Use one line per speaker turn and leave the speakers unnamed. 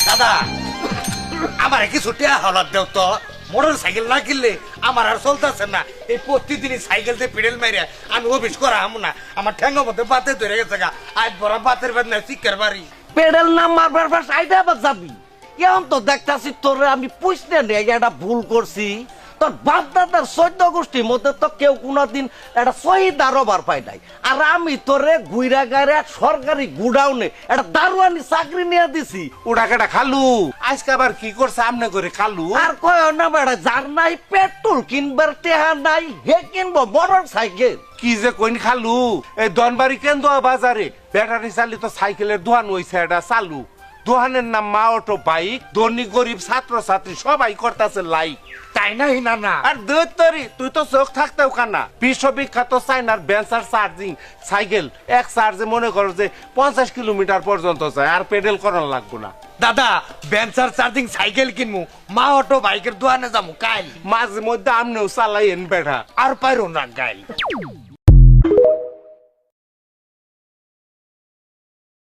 দাদা আমার কিছু টিয়া হলার দেও তো, মোটর সাইকেল না কিনলে আমার আর চলতেছে না। এই প্রতিদিনই সাইকেল দিয়ে পেডেল মাইরে আমি অফিস করা আমু না, আমার ঠ্যাঙ্গ মধ্যে বাতে ধরে গেছে গা, আজ বড় বাতের বেদনা শিক্ষার বাড়ি।
পেডেল না মারবার পর সাইডে আবার যাবি। কেমন তো দেখতাছি তোরে আমি পুষতে নেই একটা ভুল করছি। তোর বাপ দাদার 14 গোষ্ঠীর মধ্যে তো কেউ কোনোদিন একটা শহীদ দারোবার পায় নাই। আর আমি তোরে গুইরা গাড়ে সরকারি গুডাউনে একটা দারোয়ানি চাকরি নিয়ে দিছি।
ওটা কেটা খালু আজকে আবার কি করছে আমনে করে খালু?
আর কয় না বেড়া, যার নাই পেট্রোল কিনবার টেহা নাই হে কিনবো মোটর সাইকেল।
কি যে কইন খালু, এই দনবাড়ি কেন্দ্র বাজারে ব্যাটারি চালিত সাইকেলের দোকান হইছে এটা চালু। দোকানের নাম মা অটো বাইক। ধনী গরিব ছাত্র ছাত্রী সবাই করতেছে লাইক।
তাই না হিনা না?
আর দৈতরি তুই তো চোখ থাকতেও কানা। বিশ্ববিখ্যাত চাইনার বেঞ্চার চার্জিং সাইকেল এক চার্জে মনে করো যে 50 কিলোমিটার পর্যন্ত যায়, আর পেডেল করার লাগবো না।
দাদা বেঞ্চার চার্জিং সাইকেল কিনমু, মা অটো বাইকের দোকানে যাবো কাল।
মাঝে মধ্যে আমনেও চালাই এন বেড়া।
আর পাইরো না গাইল।